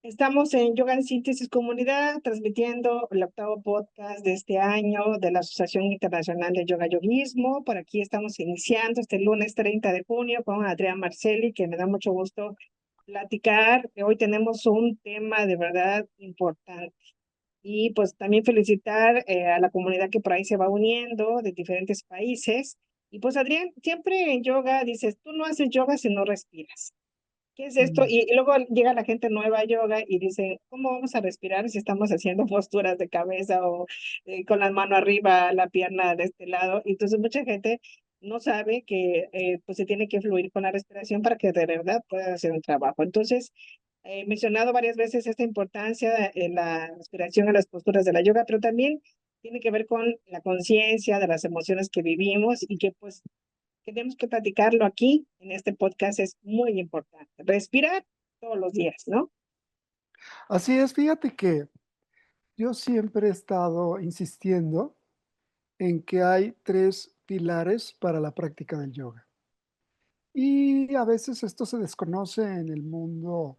Estamos en Yoga en Síntesis Comunidad, transmitiendo el octavo podcast de este año de la Asociación Internacional de Yoga Yoguismo. Por aquí estamos iniciando este lunes 30 de junio con Adrián Marcelli, que me da mucho gusto platicar. Hoy tenemos un tema de verdad importante. Y pues también felicitar a la comunidad que por ahí se va uniendo de diferentes países. Y pues Adrián, siempre en yoga dices, tú no haces yoga si no respiras. ¿Qué es esto? Mm. Y luego llega la gente nueva a yoga y dice, ¿cómo vamos a respirar si estamos haciendo posturas de cabeza o con la mano arriba, la pierna de este lado? Entonces mucha gente no sabe que pues se tiene que fluir con la respiración para que de verdad pueda hacer un trabajo. Entonces, he mencionado varias veces esta importancia en la respiración en las posturas de la yoga, pero también tiene que ver con la conciencia de las emociones que vivimos y que pues tenemos que platicarlo aquí en este podcast, es muy importante. Respirar todos los días, ¿no? Así es, fíjate que yo siempre he estado insistiendo en que hay 3 pilares para la práctica del yoga. Y a veces esto se desconoce en el mundo,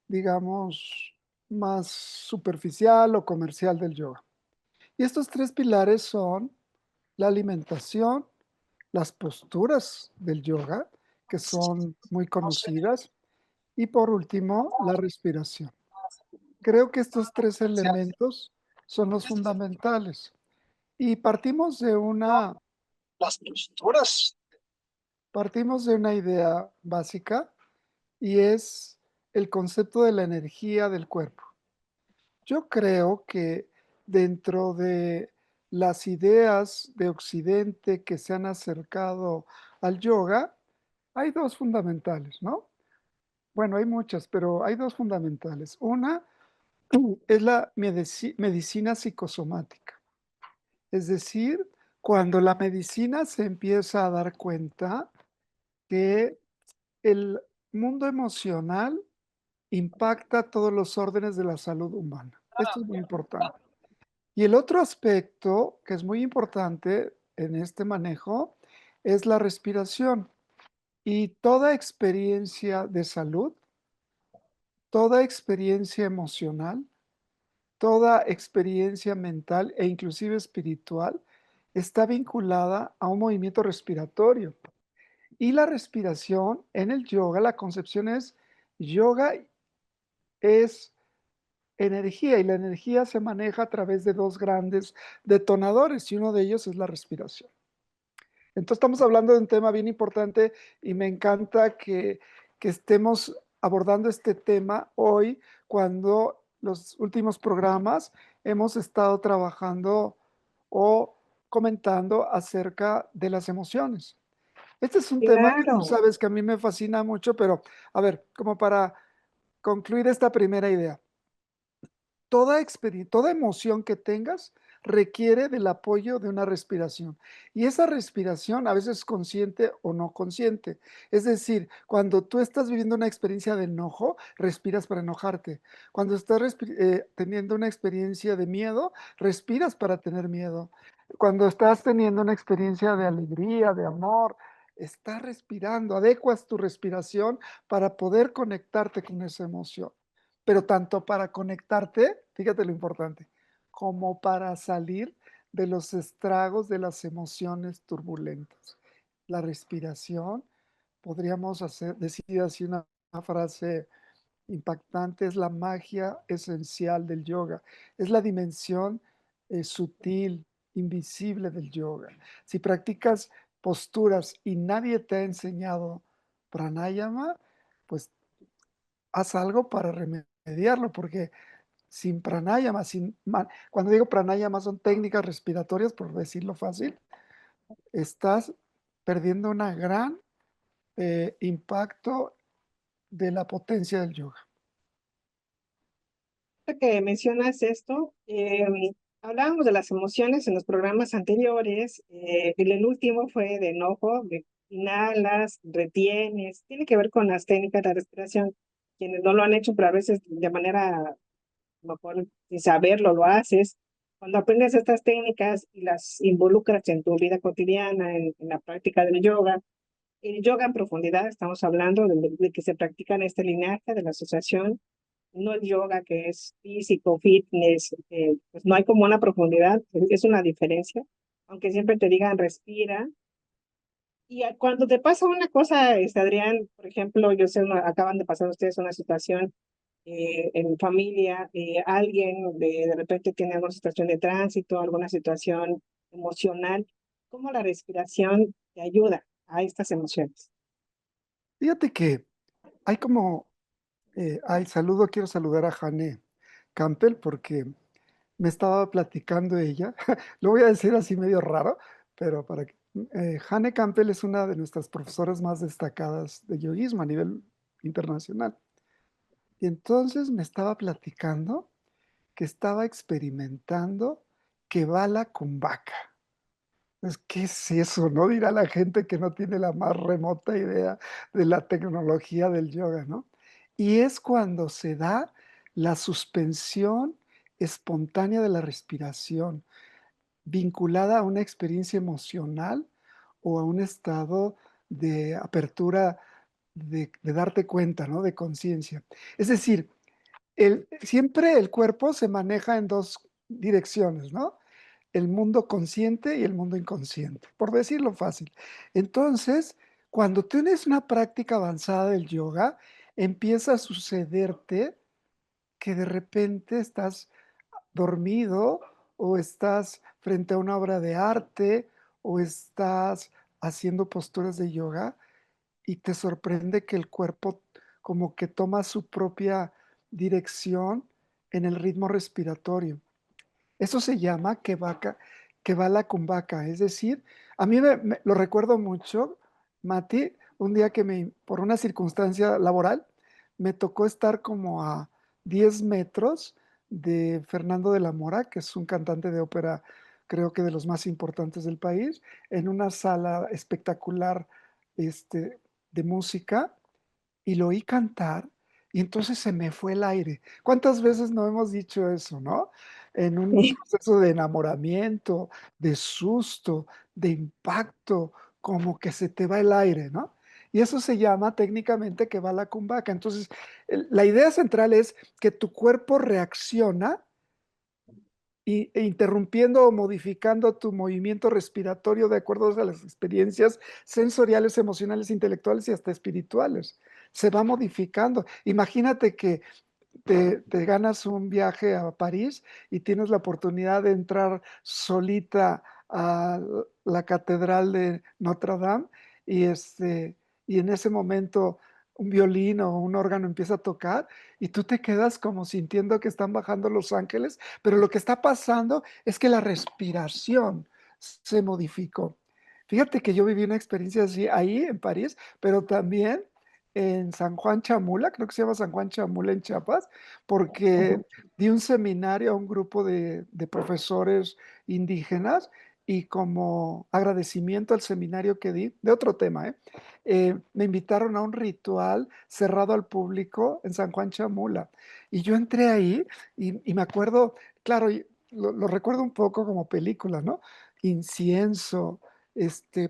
digamos, más superficial o comercial del yoga. Y estos 3 pilares son la alimentación, las posturas del yoga, que son muy conocidas, y por último, la respiración. Creo que estos 3 elementos son los fundamentales. Y partimos de una idea básica, y es el concepto de la energía del cuerpo. Yo creo que dentro de las ideas de Occidente que se han acercado al yoga, hay 2 fundamentales, ¿no? Bueno, hay muchas, pero hay 2 fundamentales. Una es la medicina psicosomática. Es decir, cuando la medicina se empieza a dar cuenta que el mundo emocional impacta todos los órdenes de la salud humana. Esto es muy importante. Y el otro aspecto que es muy importante en este manejo es la respiración. Y toda experiencia de salud, toda experiencia emocional, toda experiencia mental e inclusive espiritual está vinculada a un movimiento respiratorio. Y la respiración en el yoga, la concepción es, yoga es energía y la energía se maneja a través de 2 grandes detonadores y uno de ellos es la respiración. Entonces estamos hablando de un tema bien importante y me encanta que estemos abordando este tema hoy cuando los últimos programas hemos estado trabajando o comentando acerca de las emociones. Este es un tema que tú Claro. sabes que a mí me fascina mucho, pero a ver, como para concluir esta primera idea, toda emoción que tengas requiere del apoyo de una respiración. Y esa respiración a veces consciente o no consciente. Es decir, cuando tú estás viviendo una experiencia de enojo, respiras para enojarte. Cuando estás teniendo una experiencia de miedo, respiras para tener miedo. Cuando estás teniendo una experiencia de alegría, de amor, estás respirando, adecuas tu respiración para poder conectarte con esa emoción. Pero tanto para conectarte, fíjate lo importante, como para salir de los estragos de las emociones turbulentas. La respiración, podríamos decir así una frase impactante, es la magia esencial del yoga, es la dimensión sutil, invisible del yoga. Si practicas posturas y nadie te ha enseñado pranayama, pues haz algo para remediarlo, porque sin pranayama, cuando digo pranayama son técnicas respiratorias, por decirlo fácil, estás perdiendo una gran impacto de la potencia del yoga. Ahora que mencionas esto, hablábamos de las emociones en los programas anteriores, el último fue de enojo, de inhalas, retienes, tiene que ver con las técnicas de respiración. Quienes no lo han hecho, pero a veces de manera, a lo mejor sin saberlo, lo haces. Cuando aprendes estas técnicas y las involucras en tu vida cotidiana, en la práctica del yoga, el yoga en profundidad, estamos hablando de que se practica en este linaje de la asociación, no el yoga que es físico, fitness, pues no hay como una profundidad, es una diferencia, aunque siempre te digan respira. Y cuando te pasa una cosa, Adrián, por ejemplo, yo sé, acaban de pasar ustedes una situación en familia, alguien de repente tiene alguna situación de tránsito, alguna situación emocional, ¿cómo la respiración te ayuda a estas emociones? Fíjate que hay como, quiero saludar a Jane Campbell porque me estaba platicando ella, lo voy a decir así medio raro, pero para que, Jane Campbell es una de nuestras profesoras más destacadas de yoguismo a nivel internacional. Y entonces me estaba platicando que estaba experimentando Kevala Kumbhaka. Pues, ¿qué es eso? ¿No? Dirá la gente que no tiene la más remota idea de la tecnología del yoga, ¿no? Y es cuando se da la suspensión espontánea de la respiración, vinculada a una experiencia emocional o a un estado de apertura, de darte cuenta, ¿no? De conciencia. Es decir, siempre el cuerpo se maneja en dos direcciones, ¿no? El mundo consciente y el mundo inconsciente, por decirlo fácil. Entonces, cuando tienes una práctica avanzada del yoga, empieza a sucederte que de repente estás dormido o estás frente a una obra de arte o estás haciendo posturas de yoga y te sorprende que el cuerpo como que toma su propia dirección en el ritmo respiratorio. Eso se llama Kevala Kumbhaka, es decir, a mí lo recuerdo mucho, Mati, un día que por una circunstancia laboral me tocó estar como a 10 metros de Fernando de la Mora, que es un cantante de ópera, creo que de los más importantes del país, en una sala espectacular de música, y lo oí cantar y entonces se me fue el aire. ¿Cuántas veces no hemos dicho eso, no? En un proceso de enamoramiento, de susto, de impacto, como que se te va el aire, ¿no? Y eso se llama técnicamente que va la cumbaca. Entonces, la idea central es que tu cuerpo reacciona e interrumpiendo o modificando tu movimiento respiratorio de acuerdo a las experiencias sensoriales, emocionales, intelectuales y hasta espirituales. Se va modificando. Imagínate que te ganas un viaje a París y tienes la oportunidad de entrar solita a la catedral de Notre Dame y, y en ese momento un violín o un órgano empieza a tocar y tú te quedas como sintiendo que están bajando los ángeles, pero lo que está pasando es que la respiración se modificó. Fíjate que yo viví una experiencia así ahí en París, pero también en San Juan Chamula, creo que se llama San Juan Chamula en Chiapas, porque di un seminario a un grupo de profesores indígenas y como agradecimiento al seminario que di, de otro tema, me invitaron a un ritual cerrado al público en San Juan Chamula. Y yo entré ahí y me acuerdo, claro, lo recuerdo un poco como película, ¿no? Incienso,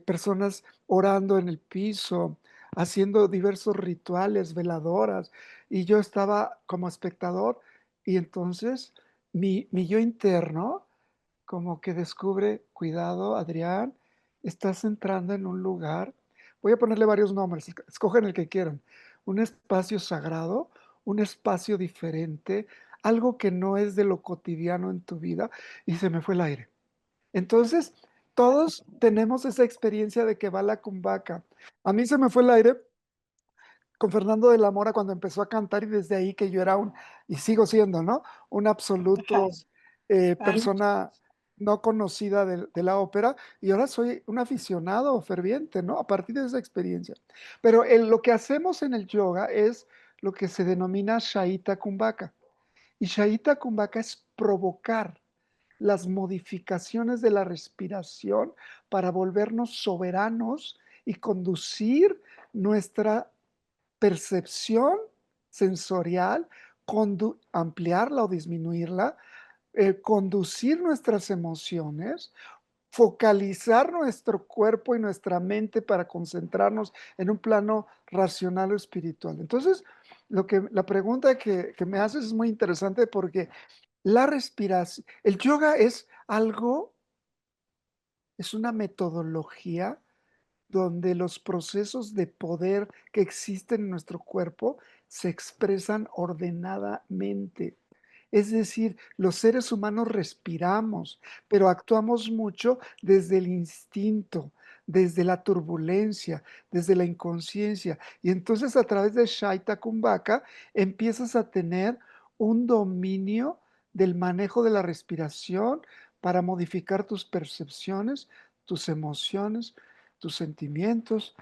personas orando en el piso, haciendo diversos rituales, veladoras, y yo estaba como espectador y entonces mi yo interno como que descubre, cuidado, Adrián, estás entrando en un lugar, voy a ponerle varios nombres, escogen el que quieran, un espacio sagrado, un espacio diferente, algo que no es de lo cotidiano en tu vida, y se me fue el aire. Entonces, todos tenemos esa experiencia de que va la cumbaca. A mí se me fue el aire con Fernando de la Mora cuando empezó a cantar y desde ahí que yo era y sigo siendo, ¿no? Un Ajá. absoluto Fan. persona no conocida de la ópera y ahora soy un aficionado ferviente, ¿no? A partir de esa experiencia. Pero lo que hacemos en el yoga es lo que se denomina Shaita Kumbhaka. Y Shaita Kumbhaka es provocar las modificaciones de la respiración para volvernos soberanos y conducir nuestra percepción sensorial, ampliarla o disminuirla, conducir nuestras emociones, focalizar nuestro cuerpo y nuestra mente para concentrarnos en un plano racional o espiritual. Entonces, La pregunta que me haces es muy interesante porque la respiración, el yoga es algo, es una metodología donde los procesos de poder que existen en nuestro cuerpo se expresan ordenadamente. Es decir, los seres humanos respiramos, pero actuamos mucho desde el instinto, desde la turbulencia, desde la inconsciencia. Y entonces a través de Shaita Kumbhaka empiezas a tener un dominio del manejo de la respiración para modificar tus percepciones, tus emociones, tus sentimientos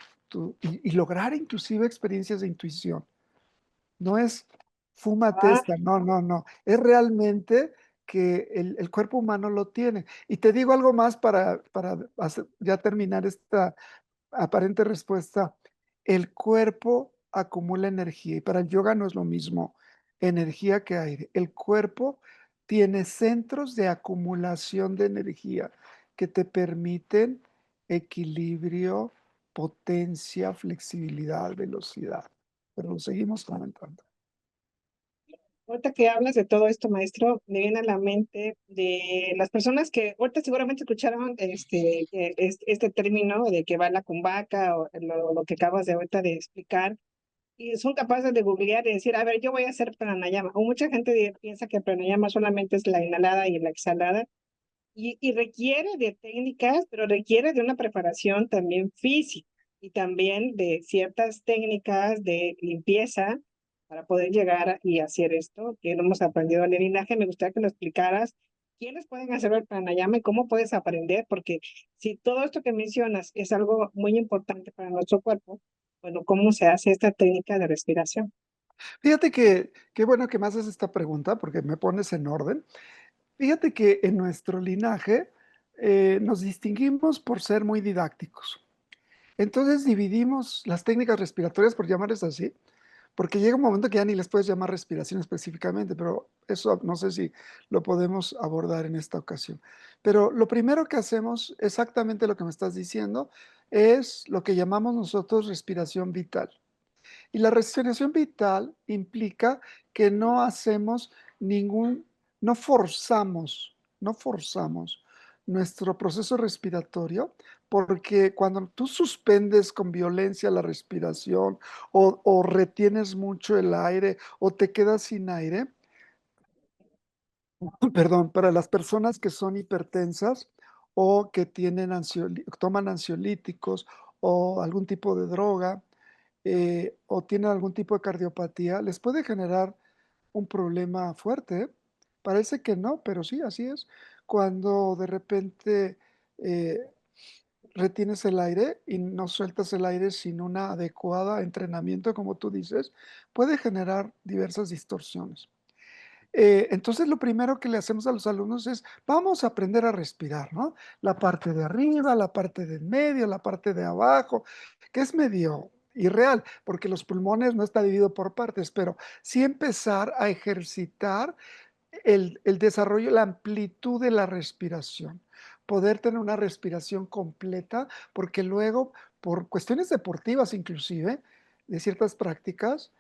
y lograr inclusive experiencias de intuición. No es fúmate Ah, esta, no, no, no. Es realmente que el cuerpo humano lo tiene. Y te digo algo más para ya terminar esta aparente respuesta. El cuerpo acumula energía y para el yoga no es lo mismo energía que aire. El cuerpo tiene centros de acumulación de energía que te permiten equilibrio, potencia, flexibilidad, velocidad. Pero lo seguimos comentando. ahorita que hablas de todo esto, maestro, me viene a la mente de las personas que ahorita seguramente escucharon este término de que va la cumbaca o lo que acabas de ahorita de explicar y son capaces de googlear y decir, a ver, yo voy a hacer pranayama. O mucha gente piensa que pranayama solamente es la inhalada y la exhalada y requiere de técnicas, pero requiere de una preparación también física y también de ciertas técnicas de limpieza para poder llegar y hacer esto que no hemos aprendido en el linaje. Me gustaría que lo explicaras. ¿Quiénes pueden hacer el pranayama y cómo puedes aprender? Porque si todo esto que mencionas es algo muy importante para nuestro cuerpo, bueno, ¿cómo se hace esta técnica de respiración? Fíjate que qué bueno que me haces esta pregunta porque me pones en orden. Fíjate que en nuestro linaje nos distinguimos por ser muy didácticos. Entonces dividimos las técnicas respiratorias, por llamarles así, porque llega un momento que ya ni les puedes llamar respiración específicamente, pero eso no sé si lo podemos abordar en esta ocasión. Pero lo primero que hacemos, exactamente lo que me estás diciendo, es lo que llamamos nosotros respiración vital. Y la respiración vital implica que no hacemos ningún, no forzamos nuestro proceso respiratorio, porque cuando tú suspendes con violencia la respiración o retienes mucho el aire o te quedas sin aire, perdón, para las personas que son hipertensas o que tienen toman ansiolíticos o algún tipo de droga, o tienen algún tipo de cardiopatía, les puede generar un problema fuerte, ¿eh? Parece que no, pero sí, así es. Cuando de repente eh, retienes el aire y no sueltas el aire sin una adecuada entrenamiento, como tú dices, puede generar diversas distorsiones. Entonces, lo primero que le hacemos a los alumnos es, vamos a aprender a respirar, ¿no? La parte de arriba, la parte del medio, la parte de abajo, que es medio irreal, porque los pulmones no está dividido por partes, pero sí empezar a ejercitar el desarrollo, la amplitud de la respiración, poder tener una respiración completa, porque luego, por cuestiones deportivas inclusive, de ciertas prácticas,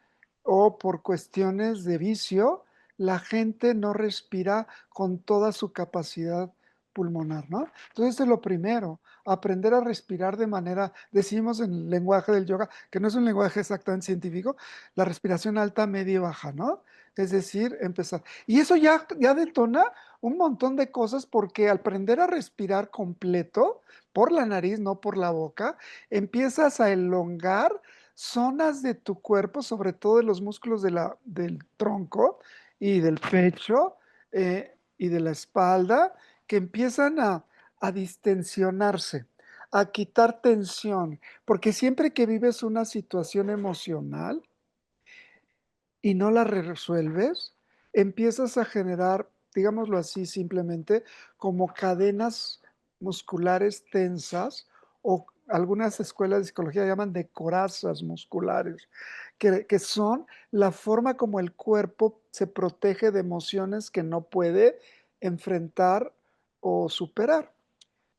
o por cuestiones de vicio, la gente no respira con toda su capacidad pulmonar, ¿no? Entonces, es lo primero, aprender a respirar de manera, decimos en el lenguaje del yoga, que no es un lenguaje exactamente científico, la respiración alta, media y baja, ¿no? Es decir, empezar. Y eso ya detona un montón de cosas porque al aprender a respirar completo por la nariz, no por la boca, empiezas a elongar zonas de tu cuerpo, sobre todo de los músculos del tronco y del pecho y de la espalda, que empiezan a distensionarse, a quitar tensión, porque siempre que vives una situación emocional, y no la resuelves, empiezas a generar, digámoslo así simplemente, como cadenas musculares tensas o algunas escuelas de psicología llaman de corazas musculares, que son la forma como el cuerpo se protege de emociones que no puede enfrentar o superar.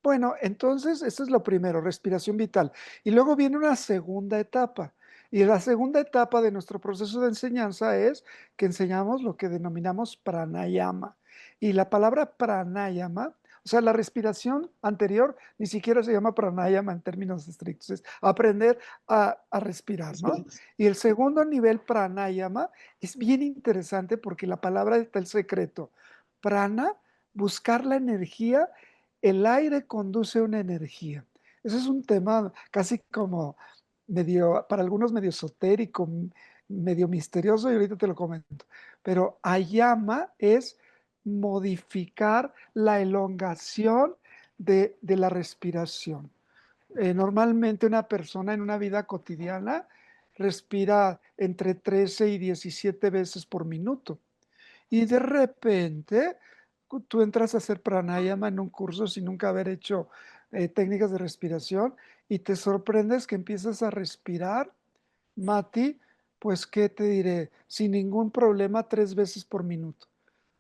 Bueno, entonces, eso es lo primero, respiración vital. Y luego viene una segunda etapa, Y la segunda etapa de nuestro proceso de enseñanza es que enseñamos lo que denominamos pranayama. Y la palabra pranayama, o sea, la respiración anterior ni siquiera se llama pranayama en términos estrictos, es aprender a respirar, ¿no? Y el segundo nivel pranayama es bien interesante porque la palabra está el secreto. Prana, buscar la energía, el aire conduce una energía. Ese es un tema casi como medio, para algunos medio esotérico, medio misterioso, y ahorita te lo comento. Pero ayama es modificar la elongación de la respiración. Normalmente una persona en una vida cotidiana respira entre 13 y 17 veces por minuto. Y de repente tú entras a hacer pranayama en un curso sin nunca haber hecho técnicas de respiración y te sorprendes que empiezas a respirar, Mati, pues qué te diré, sin ningún problema 3 veces por minuto.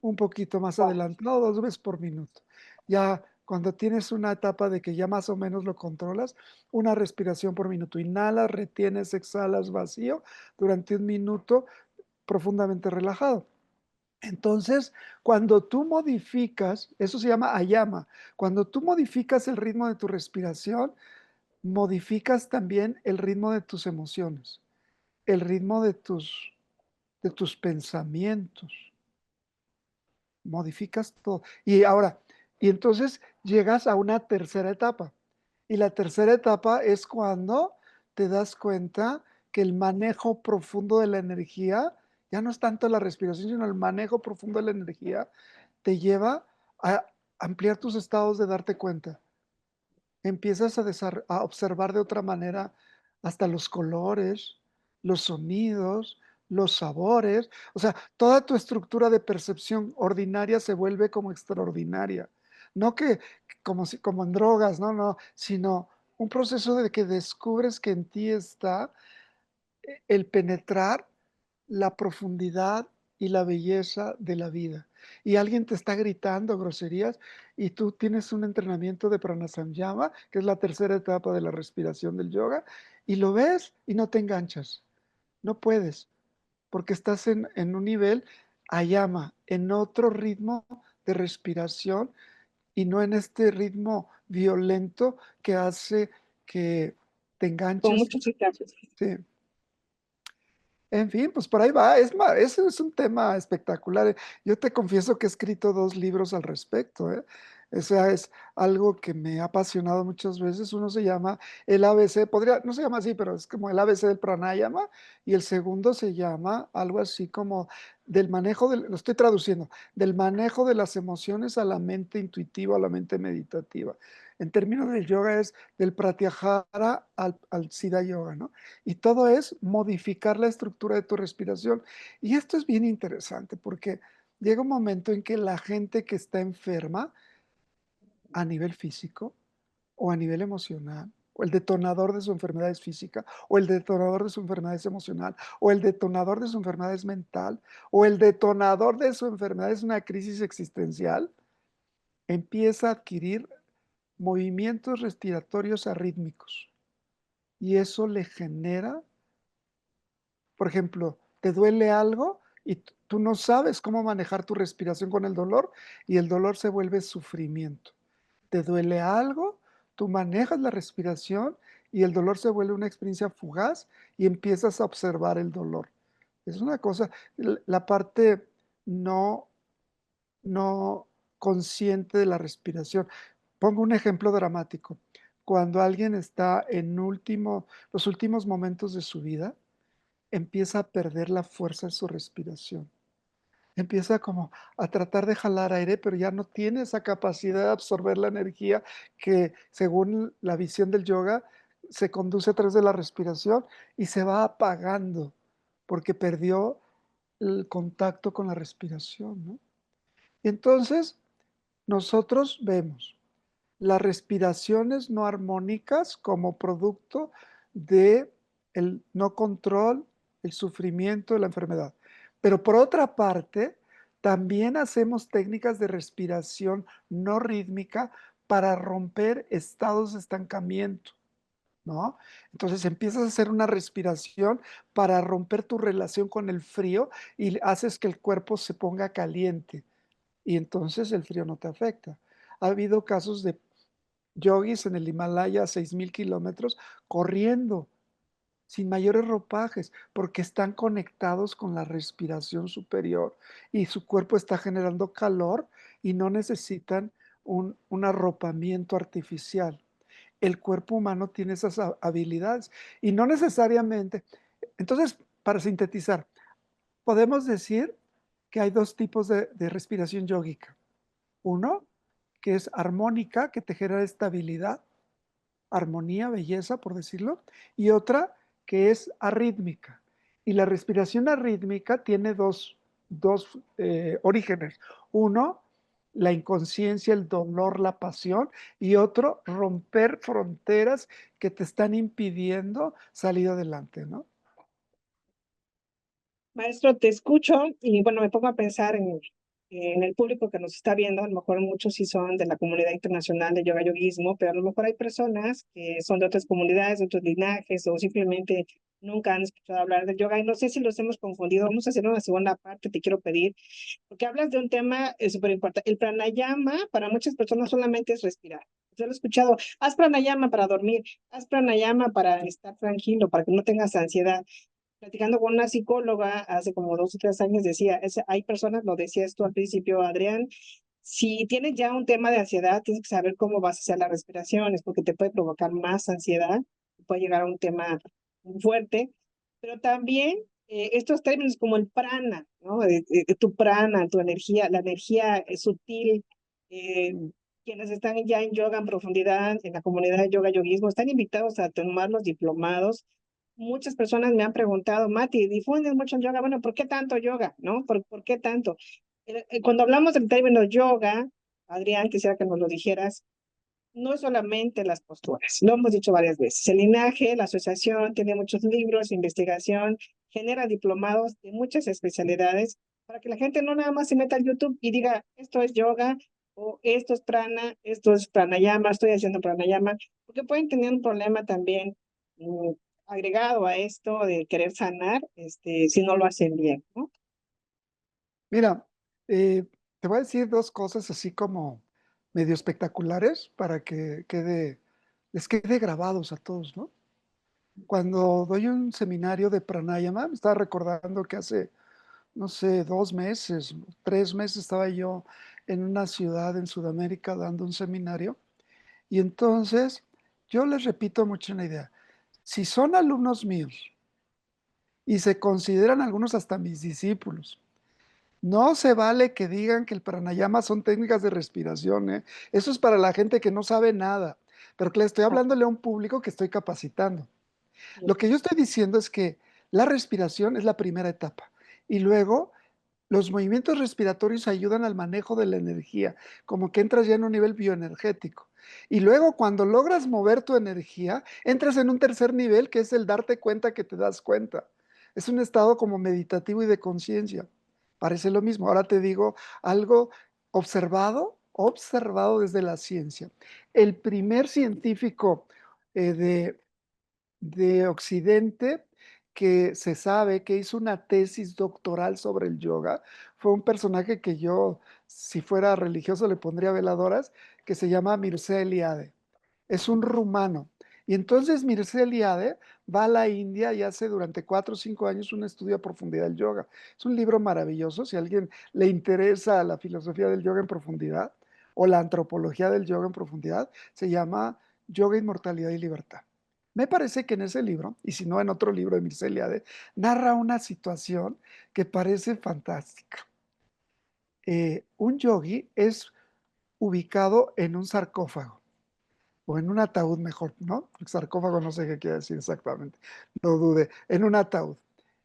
Un poquito más Wow. adelantado, 2 veces por minuto. Ya cuando tienes una etapa de que ya más o menos lo controlas, una respiración por minuto. Inhalas, retienes, exhalas vacío durante 1 minuto profundamente relajado. Entonces, cuando tú modificas, eso se llama ayama, cuando tú modificas el ritmo de tu respiración, modificas también el ritmo de tus emociones, el ritmo de tus pensamientos, modificas todo. Y ahora, y entonces llegas a una tercera etapa. Y la tercera etapa es cuando te das cuenta que el manejo profundo de la energía, ya no es tanto la respiración, sino el manejo profundo de la energía, te lleva a ampliar tus estados de darte cuenta. Empiezas a observar de otra manera hasta los colores, los sonidos, los sabores. O sea, toda tu estructura de percepción ordinaria se vuelve como extraordinaria. No que como, si, como en drogas, no, no, sino un proceso de que descubres que en ti está el penetrar la profundidad y la belleza de la vida. Y alguien te está gritando groserías y tú tienes un entrenamiento de pranasayama, que es la tercera etapa de la respiración del yoga, y lo ves y no te enganchas. No puedes, porque estás en un nivel ayama, en otro ritmo de respiración y no en este ritmo violento que hace que te Con enganches. muchos etapas. Sí. En fin, pues por ahí va. Es más, ese es un tema espectacular. Yo te confieso que he escrito 2 libros al respecto, ¿eh? O sea, es algo que me ha apasionado muchas veces. Uno se llama el ABC, podría, no se llama así, pero es como el ABC del pranayama, y el segundo se llama algo así como del manejo del, lo estoy traduciendo, del manejo de las emociones a la mente intuitiva, a la mente meditativa. En términos del yoga es del pratyahara al siddha yoga, ¿no? Y todo es modificar la estructura de tu respiración. Y esto es bien interesante porque llega un momento en que la gente que está enferma a nivel físico o a nivel emocional, o el detonador de su enfermedad es física, o el detonador de su enfermedad es emocional, o el detonador de su enfermedad es mental, o el detonador de su enfermedad es una crisis existencial, empieza a adquirir movimientos respiratorios arrítmicos. Y eso le genera, por ejemplo, te duele algo y tú no sabes cómo manejar tu respiración con el dolor y el dolor se vuelve sufrimiento. Te duele algo, tú manejas la respiración y el dolor se vuelve una experiencia fugaz y empiezas a observar el dolor. Es una cosa, la parte no, no consciente de la respiración. Pongo un ejemplo dramático. Cuando alguien está en los últimos momentos de su vida, empieza a perder la fuerza de su respiración. Empieza como a tratar de jalar aire, pero ya no tiene esa capacidad de absorber la energía que, según la visión del yoga, se conduce a través de la respiración y se va apagando porque perdió el contacto con la respiración, ¿no? Entonces, nosotros vemos las respiraciones no armónicas como producto de el no control, el sufrimiento, la enfermedad. Pero por otra parte, también hacemos técnicas de respiración no rítmica para romper estados de estancamiento. ¿no? Entonces empiezas a hacer una respiración para romper tu relación con el frío y haces que el cuerpo se ponga caliente y entonces el frío no te afecta. Ha habido casos de yogis en el Himalaya a 6000 kilómetros corriendo sin mayores ropajes, porque están conectados con la respiración superior y su cuerpo está generando calor y no necesitan un arropamiento artificial. El cuerpo humano tiene esas habilidades y no necesariamente. Entonces, para sintetizar, podemos decir que hay dos tipos de respiración yógica. Uno, que es armónica, que te genera estabilidad, armonía, belleza, por decirlo, y otra que es arrítmica. Y la respiración arrítmica tiene dos orígenes. Uno, la inconsciencia, el dolor, la pasión, y otro, romper fronteras que te están impidiendo salir adelante, ¿no? Maestro, te escucho y bueno, me pongo a pensar en el público que nos está viendo. A lo mejor muchos sí son de la comunidad internacional de yoga yoguismo, pero a lo mejor hay personas que son de otras comunidades, de otros linajes o simplemente nunca han escuchado hablar de yoga y no sé si los hemos confundido. Vamos a hacer una segunda parte, te quiero pedir, porque hablas de un tema súper importante. El pranayama para muchas personas solamente es respirar. Yo lo he escuchado, haz pranayama para dormir, haz pranayama para estar tranquilo, para que no tengas ansiedad. Platicando con una psicóloga hace como 2 o 3 años, decía, hay personas, lo decías tú al principio, Adrián, si tienes ya un tema de ansiedad, tienes que saber cómo vas a hacer las respiraciones, porque te puede provocar más ansiedad, puede llegar a un tema muy fuerte, pero también estos términos como el prana, ¿no? Tu prana, tu energía, la energía sutil, eh, quienes están ya en yoga en profundidad, en la comunidad de yoga yoguismo, están invitados a tomar los diplomados. Muchas personas me han preguntado, Mati, difundes mucho el yoga, bueno, ¿por qué tanto yoga? ¿No? ¿Por qué tanto? Cuando hablamos del término yoga, Adrián, quisiera que nos lo dijeras, no es solamente las posturas, lo hemos dicho varias veces. El linaje, la asociación, tiene muchos libros, investigación, genera diplomados de muchas especialidades para que la gente no nada más se meta al YouTube y diga, esto es yoga o esto es prana, esto es pranayama, estoy haciendo pranayama, porque pueden tener un problema también mm, agregado a esto de querer sanar, si no lo hacen bien, ¿no? Mira, te voy a decir dos cosas así como medio espectaculares para que les quede grabados a todos, ¿no? Cuando doy un seminario de pranayama, me estaba recordando que hace, no sé, 2 meses, 3 meses estaba yo en una ciudad en Sudamérica dando un seminario y entonces yo les repito mucho una idea. Si son alumnos míos y se consideran algunos hasta mis discípulos, no se vale que digan que el pranayama son técnicas de respiración, ¿eh? Eso es para la gente que no sabe nada, pero que le estoy Ah, hablándole a un público que estoy capacitando. Lo que yo estoy diciendo es que la respiración es la primera etapa y luego los movimientos respiratorios ayudan al manejo de la energía, como que entras ya en un nivel bioenergético. Y luego cuando logras mover tu energía, entras en un tercer nivel que es el darte cuenta que te das cuenta. Es un estado como meditativo y de conciencia. Parece lo mismo. Ahora te digo algo observado desde la ciencia. El primer científico de Occidente que se sabe que hizo una tesis doctoral sobre el yoga. Fue un personaje que yo, si fuera religioso, le pondría veladoras, que se llama Mircea Eliade. Es un rumano. Y entonces Mircea Eliade va a la India y hace durante 4 o 5 años un estudio a profundidad del yoga. Es un libro maravilloso. Si a alguien le interesa la filosofía del yoga en profundidad o la antropología del yoga en profundidad, se llama Yoga, Inmortalidad y Libertad. Me parece que en ese libro, y si no en otro libro de Mircea Eliade, narra una situación que parece fantástica. Un yogi es ubicado en un sarcófago, o en un ataúd mejor, ¿no? El sarcófago no sé qué quiere decir exactamente, no dude, en un ataúd,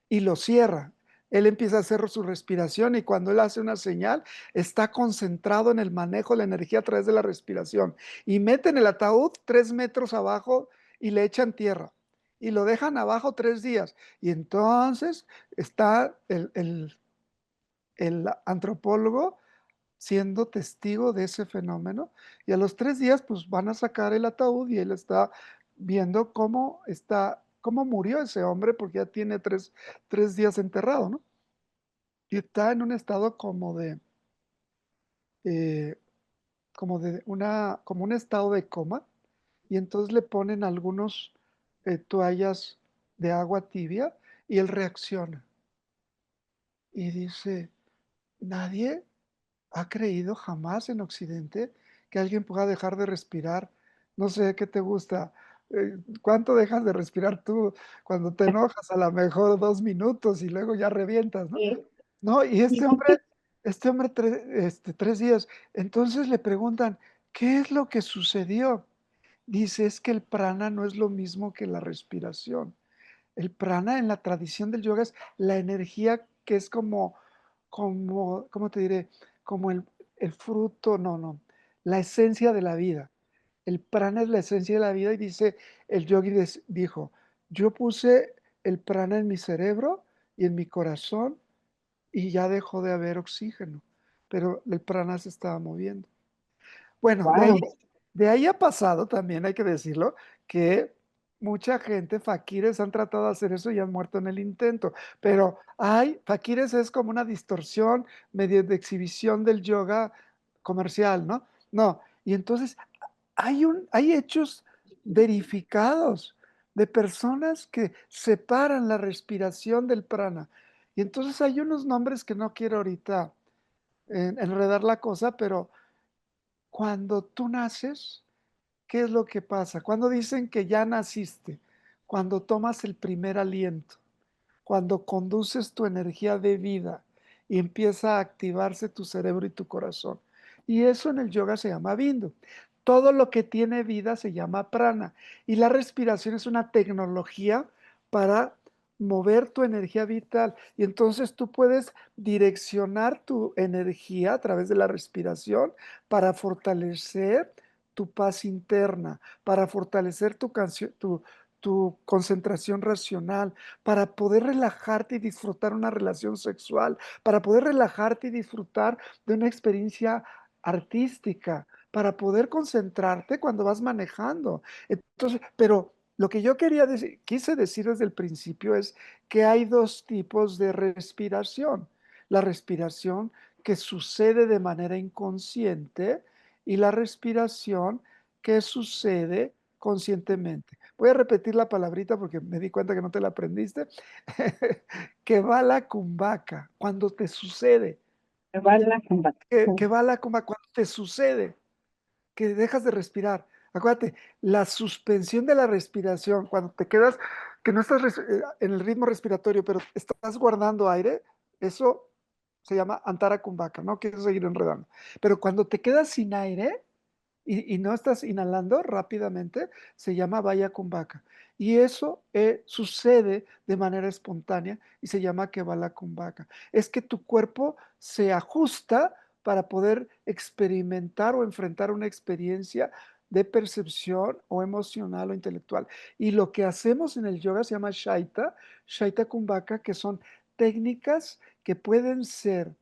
y lo cierra. Él empieza a hacer su respiración y cuando él hace una señal, está concentrado en el manejo de la energía a través de la respiración. Y meten el ataúd 3 metros abajo y le echan tierra. Y lo dejan abajo 3 días. Y entonces está el antropólogo siendo testigo de ese fenómeno y a los 3 días pues van a sacar el ataúd y él está viendo cómo murió ese hombre, porque ya tiene tres días enterrado, ¿no? Y está en un estado eh, como un estado de coma, y entonces le ponen algunos toallas de agua tibia y él reacciona y dice, nadie ha creído jamás en Occidente que alguien pueda dejar de respirar. No sé qué te gusta. ¿Cuánto dejas de respirar tú cuando te enojas? A lo mejor 2 minutos y luego ya revientas, ¿no? Sí. No, y este hombre 3 días. Entonces le preguntan, ¿qué es lo que sucedió? Dice, es que el prana no es lo mismo que la respiración. El prana en la tradición del yoga es la energía que es ¿cómo te diré? Como el fruto, no, la esencia de la vida. El prana es la esencia de la vida y dice, el yogi dijo, yo puse el prana en mi cerebro y en mi corazón y ya dejó de haber oxígeno, pero el prana se estaba moviendo. Bueno, de ahí Wow. de ahí ha pasado también, hay que decirlo, que mucha gente, faquires, han tratado de hacer eso y han muerto en el intento, pero faquires es como una distorsión medio de exhibición del yoga comercial, ¿no? No, y entonces hay hechos verificados de personas que separan la respiración del prana. Y entonces hay unos nombres que no quiero ahorita enredar la cosa, pero cuando tú naces, ¿qué es lo que pasa? Cuando dicen que ya naciste, cuando tomas el primer aliento, cuando conduces tu energía de vida y empieza a activarse tu cerebro y tu corazón. Y eso en el yoga se llama bindu. Todo lo que tiene vida se llama prana. Y la respiración es una tecnología para mover tu energía vital. Y entonces tú puedes direccionar tu energía a través de la respiración para fortalecer tu paz interna, para fortalecer tu concentración racional, para poder relajarte y disfrutar una relación sexual, para poder relajarte y disfrutar de una experiencia artística, para poder concentrarte cuando vas manejando. Entonces, pero lo que yo quise decir desde el principio es que hay dos tipos de respiración. La respiración que sucede de manera inconsciente y la respiración que sucede conscientemente. Voy a repetir la palabrita porque me di cuenta que no te la aprendiste. Que va la cumbaca, cuando te sucede. Me va la combate. Que va la cumbaca, cuando te sucede, que dejas de respirar. Acuérdate, la suspensión de la respiración, cuando te quedas, que no estás en el ritmo respiratorio, pero estás guardando aire, eso se llama antara kumbhaka, no quiero seguir enredando. Pero cuando te quedas sin aire, y no estás inhalando rápidamente, se llama vaya kumbhaka. Y eso sucede de manera espontánea y se llama kevala kumbhaka. Es que tu cuerpo se ajusta para poder experimentar o enfrentar una experiencia de percepción o emocional o intelectual. Y lo que hacemos en el yoga se llama Shaita Kumbhaka, que son técnicas que pueden ser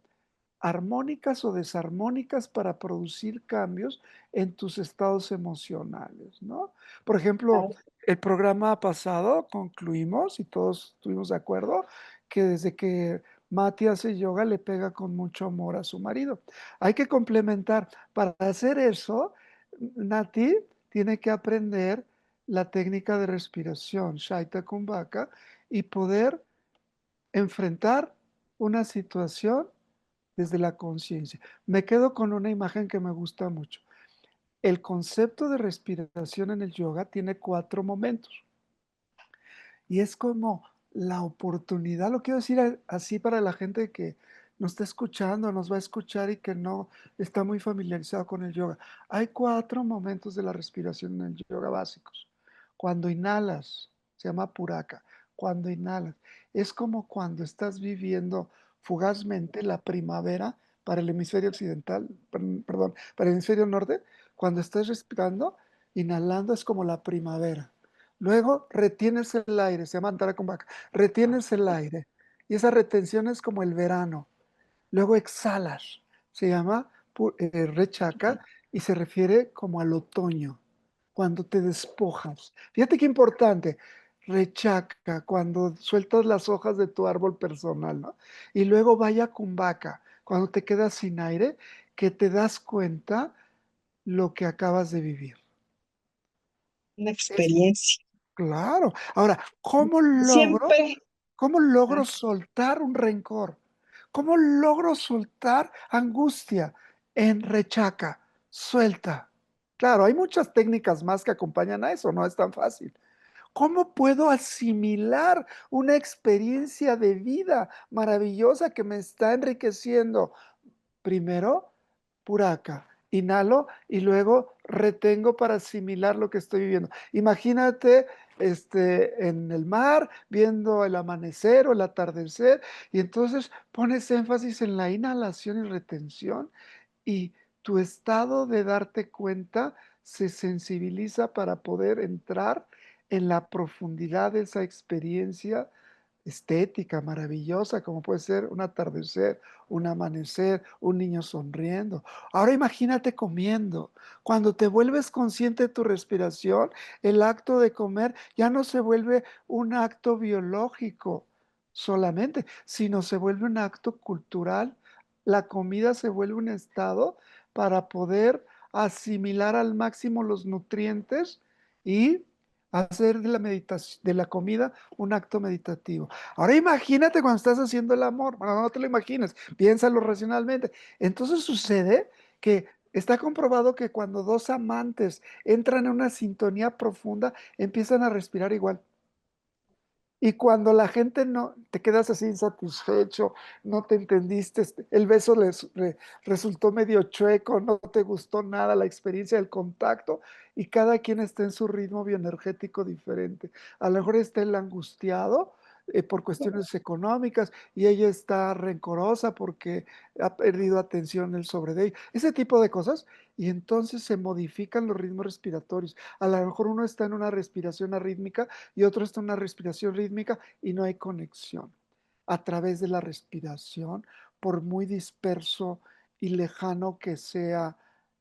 armónicas o desarmónicas para producir cambios en tus estados emocionales, ¿no? Por ejemplo, el programa pasado concluimos y todos estuvimos de acuerdo que desde que Mati hace yoga le pega con mucho amor a su marido. Hay que complementar. Para hacer eso, Nati tiene que aprender la técnica de respiración, Shaita Kumbhaka, y poder enfrentar una situación desde la conciencia. Me quedo con una imagen que me gusta mucho. El concepto de respiración en el yoga tiene 4 momentos y es como la oportunidad, lo quiero decir así para la gente que nos está escuchando, nos va a escuchar y que no está muy familiarizado con el yoga. Hay 4 momentos de la respiración en el yoga básicos. Cuando inhalas, se llama puraka. Cuando inhalas, es como cuando estás viviendo fugazmente la primavera para el hemisferio occidental, perdón, para el hemisferio norte. Cuando estás respirando, inhalando es como la primavera. Luego retienes el aire, se llama Antara Kumbhaka. Retienes el aire y esa retención es como el verano. Luego exhalas, se llama Rechaka y se refiere como al otoño. cuando te despojas. Fíjate qué importante. Rechaca, cuando sueltas las hojas de tu árbol personal, ¿no? Y luego vaya cumbaca, cuando te quedas sin aire, que te das cuenta lo que acabas de vivir. Una Es experiencia. claro. Ahora, Siempre, cómo ah, logro soltar un rencor? ¿Cómo logro soltar angustia? En rechaca, suelta. Claro, hay muchas técnicas más que acompañan a eso, no es tan fácil. ¿Cómo puedo asimilar una experiencia de vida maravillosa que me está enriqueciendo? Primero, puraca, inhalo y luego retengo para asimilar lo que estoy viviendo. Imagínate en el mar, viendo el amanecer o el atardecer, y entonces pones énfasis en la inhalación y retención y tu estado de darte cuenta se sensibiliza para poder entrar en la profundidad de esa experiencia estética maravillosa, como puede ser un atardecer, un amanecer, un niño sonriendo. Ahora imagínate comiendo. Cuando te vuelves consciente de tu respiración, el acto de comer ya no se vuelve un acto biológico solamente, sino se vuelve un acto cultural. La comida se vuelve un estado para poder asimilar al máximo los nutrientes y hacer de la meditación, de la comida un acto meditativo. Ahora imagínate cuando estás haciendo el amor. Bueno, no te lo imagines, piénsalo racionalmente. Entonces sucede que está comprobado que cuando dos amantes entran en una sintonía profunda, empiezan a respirar igual. Y cuando la gente no te quedas así insatisfecho, no te entendiste, el beso resultó medio chueco, no te gustó nada la experiencia del contacto y cada quien está en su ritmo bioenergético diferente. A lo mejor está el angustiado por cuestiones económicas y ella está rencorosa porque ha perdido atención él sobre ella. Ese tipo de cosas. Y entonces se modifican los ritmos respiratorios. A lo mejor uno está en una respiración arrítmica y otro está en una respiración rítmica y no hay conexión. A través de la respiración, por muy disperso y lejano que sea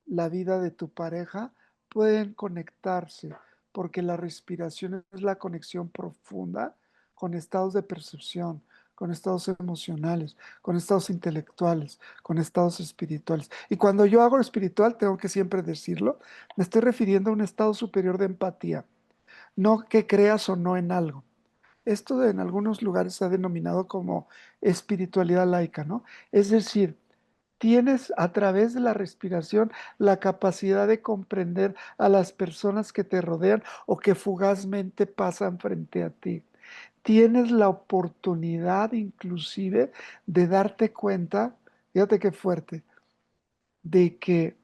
la vida de tu pareja, pueden conectarse, porque la respiración es la conexión profunda con estados de percepción, con estados emocionales, con estados intelectuales, con estados espirituales. Y cuando yo hago espiritual, tengo que siempre decirlo, me estoy refiriendo a un estado superior de empatía, no que creas o no en algo. Esto en algunos lugares se ha denominado como espiritualidad laica, ¿no? Es decir, tienes a través de la respiración la capacidad de comprender a las personas que te rodean o que fugazmente pasan frente a ti. Tienes la oportunidad inclusive de darte cuenta, fíjate qué fuerte, de que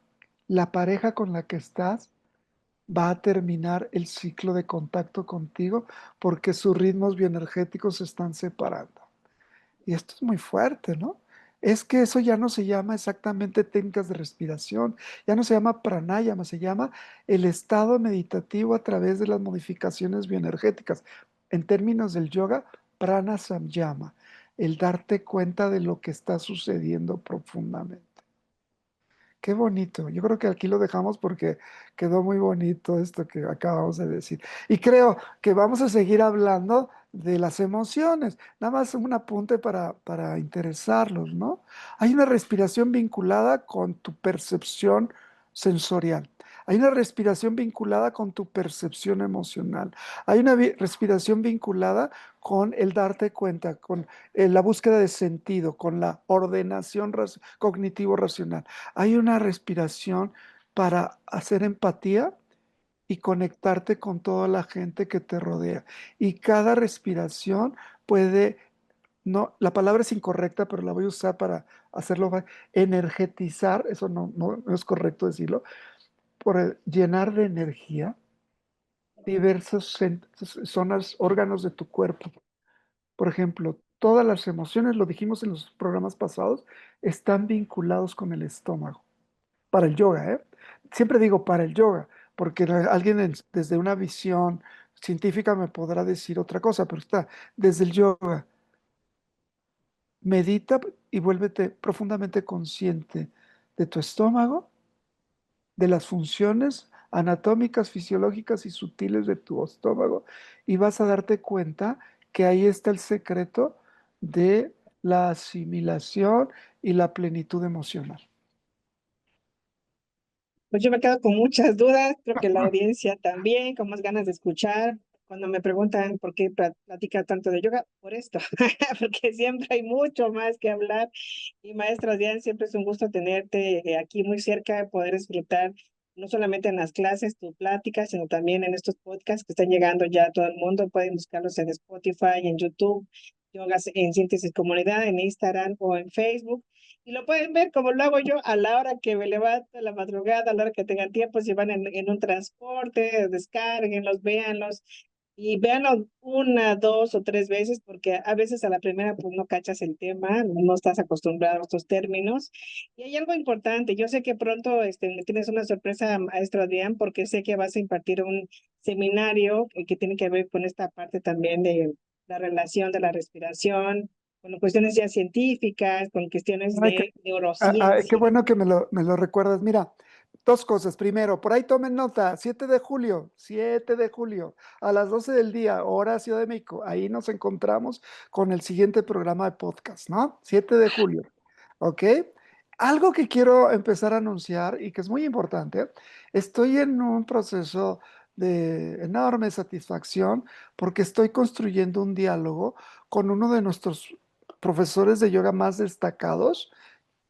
la pareja con la que estás va a terminar el ciclo de contacto contigo porque sus ritmos bioenergéticos se están separando. Y esto es muy fuerte, ¿no? Es que eso ya no se llama exactamente técnicas de respiración, ya no se llama pranayama, se llama el estado meditativo a través de las modificaciones bioenergéticas. En términos del yoga, prana samyama, el darte cuenta de lo que está sucediendo profundamente. Qué bonito. Yo creo que aquí lo dejamos porque quedó muy bonito esto que acabamos de decir. Y creo que vamos a seguir hablando de las emociones. Nada más un apunte para interesarlos, ¿no? Hay una respiración vinculada con tu percepción sensorial. Hay una respiración vinculada con tu percepción emocional. Hay una respiración vinculada con el darte cuenta, con la búsqueda de sentido, con la ordenación cognitivo-racional. Hay una respiración para hacer empatía y conectarte con toda la gente que te rodea. Y cada respiración puede, no, la palabra es incorrecta, pero la voy a usar para hacerlo, energetizar, eso no es correcto decirlo, por llenar de energía diversas zonas, órganos de tu cuerpo. Por ejemplo, todas las emociones, lo dijimos en los programas pasados, están vinculados con el estómago. Para el yoga, ¿eh? Siempre digo para el yoga, porque alguien desde una visión científica me podrá decir otra cosa, pero está desde el yoga. Medita y vuélvete profundamente consciente de tu estómago, de las funciones anatómicas, fisiológicas y sutiles de tu estómago y vas a darte cuenta que ahí está el secreto de la asimilación y la plenitud emocional. Pues yo me quedo con muchas dudas, creo que la audiencia también, con más ganas de escuchar. Cuando me preguntan por qué platica tanto de yoga, por esto, porque siempre hay mucho más que hablar. Y maestra Diane, siempre es un gusto tenerte aquí muy cerca, poder disfrutar no solamente en las clases, tu plática, sino también en estos podcasts que están llegando ya a todo el mundo. Pueden buscarlos en Spotify, en YouTube, Yogas en Síntesis Comunidad, en Instagram o en Facebook. Y lo pueden ver como lo hago yo a la hora que me levanto, a la madrugada, a la hora que tengan tiempo, si van en un transporte, descarguenlos, véanlos y véanlo una, dos o tres veces, porque a veces a la primera pues no cachas el tema, no estás acostumbrado a estos términos. Y hay algo importante, yo sé que pronto me tienes una sorpresa, maestro Adrián, porque sé que vas a impartir un seminario que tiene que ver con esta parte también de la relación de la respiración, con cuestiones ya científicas, con cuestiones Ay, de qué neurociencia. bueno que me lo recuerdas. Mira, dos cosas. Primero, por ahí tomen nota, 7 de julio, a las 12 del día, hora Ciudad de México. Ahí nos encontramos con el siguiente programa de podcast, ¿no? 7 de julio, ¿ok? Algo que quiero empezar a anunciar y que es muy importante, estoy en un proceso de enorme satisfacción porque estoy construyendo un diálogo con uno de nuestros profesores de yoga más destacados,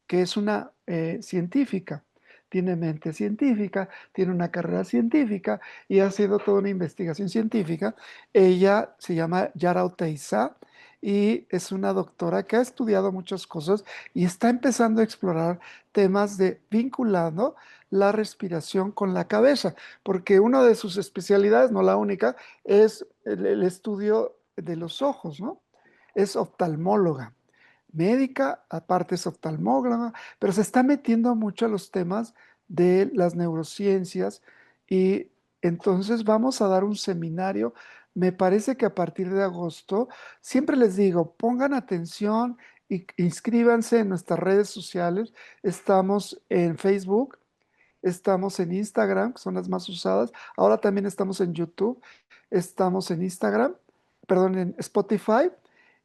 que es una científica. Tiene mente científica, tiene una carrera científica y ha sido toda una investigación científica. Ella se llama Yara Oteiza y es una doctora que ha estudiado muchas cosas y está empezando a explorar temas de vinculando la respiración con la cabeza, porque una de sus especialidades, no la única, es el estudio de los ojos, ¿no? Es oftalmóloga médica, aparte es oftalmóloga, pero se está metiendo mucho a los temas de las neurociencias y entonces vamos a dar un seminario. Me parece que a partir de agosto, siempre les digo, pongan atención y inscríbanse en nuestras redes sociales. Estamos en Facebook, estamos en Instagram, que son las más usadas. Ahora también estamos en YouTube, estamos en Instagram, perdón, en Spotify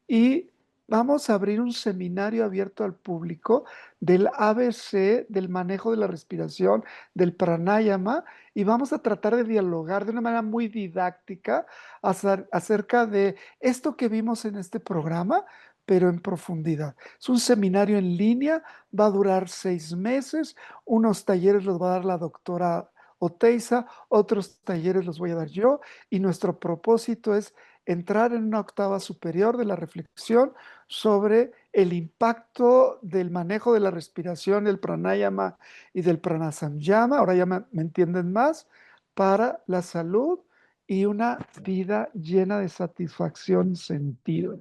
y vamos a abrir un seminario abierto al público del ABC, del manejo de la respiración, del pranayama, y vamos a tratar de dialogar de una manera muy didáctica acerca de esto que vimos en este programa, pero en profundidad. Es un seminario en línea, va a durar 6 meses, unos talleres los va a dar la doctora Oteiza, otros talleres los voy a dar yo, y nuestro propósito es entrar en una octava superior de la reflexión sobre el impacto del manejo de la respiración, del pranayama y del pranasamyama, ahora ya me entienden más, para la salud y una vida llena de satisfacción y sentido.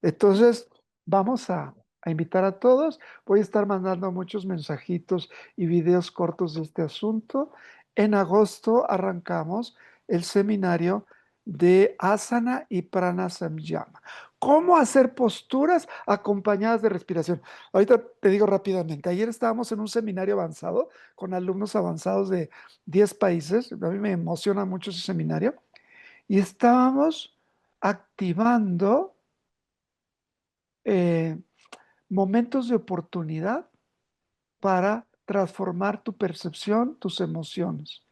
Entonces, vamos a invitar a todos. Voy a estar mandando muchos mensajitos y videos cortos de este asunto. En agosto arrancamos el seminario de asana y pranayama. ¿Cómo hacer posturas acompañadas de respiración? Ahorita te digo rápidamente. Ayer estábamos en un seminario avanzado con alumnos avanzados de 10 países. A mí me emociona mucho ese seminario. Y estábamos activando eh, momentos de oportunidad para transformar tu percepción, tus emociones,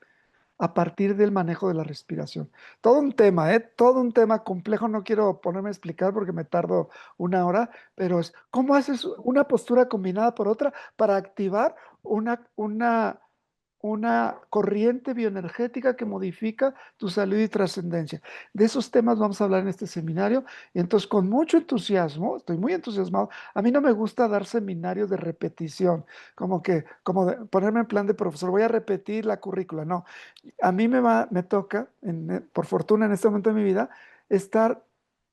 a partir del manejo de la respiración. Todo un tema, ¿eh? Todo un tema complejo, no quiero ponerme a explicar porque me tardo una hora, pero es cómo haces una postura combinada por otra para activar una corriente bioenergética que modifica tu salud y trascendencia. De esos temas vamos a hablar en este seminario. Y entonces, con mucho entusiasmo, estoy muy entusiasmado. A mí no me gusta dar seminarios de repetición, ponerme en plan de profesor, voy a repetir la currícula. No, a mí me toca, por fortuna en este momento de mi vida, estar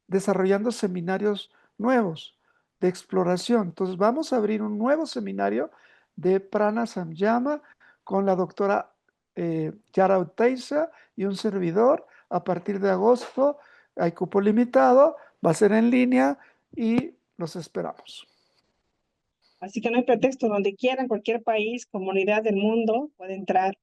desarrollando seminarios nuevos de exploración. Entonces, vamos a abrir un nuevo seminario de Prana Samyama con la doctora Yara Uteiza y un servidor a partir de agosto. Hay cupo limitado, va a ser en línea y los esperamos. Así que no hay pretexto, donde quieran, cualquier país, comunidad del mundo puede entrar.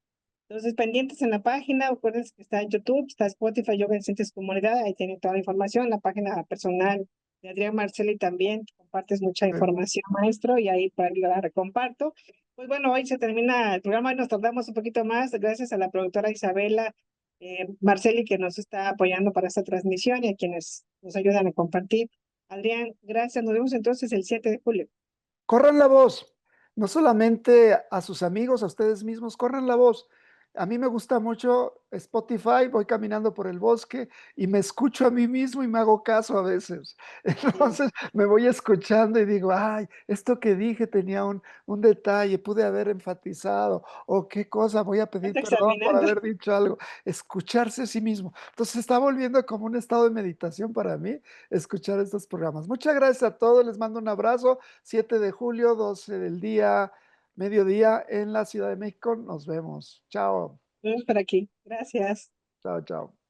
Entonces, pendientes en la página, acuérdense que está en YouTube, está Spotify, Yoga en Cientes Comunidad, ahí tienen toda la información, la página personal de Adrián Marceli también, compartes mucha Sí. información, maestro, y ahí para la recomparto. Pues bueno, hoy se termina el programa, hoy nos tardamos un poquito más, gracias a la productora Isabela Marceli que nos está apoyando para esta transmisión y a quienes nos ayudan a compartir. Adrián, gracias, nos vemos entonces el 7 de julio. Corran la voz, no solamente a sus amigos, a ustedes mismos, corran la voz. A mí me gusta mucho Spotify, voy caminando por el bosque y me escucho a mí mismo y me hago caso a veces. Sí, Entonces me voy escuchando y digo, ay, esto que dije tenía un detalle, pude haber enfatizado, o qué cosa, voy a pedir está perdón por examinando. haber dicho algo. Escucharse a sí mismo. Entonces se está volviendo como un estado de meditación para mí escuchar estos programas. Muchas gracias a todos, les mando un abrazo. 7 de julio, 12 del día, mediodía en la Ciudad de México. Nos vemos. Chao, Nos vemos por aquí. Gracias. chao, chao.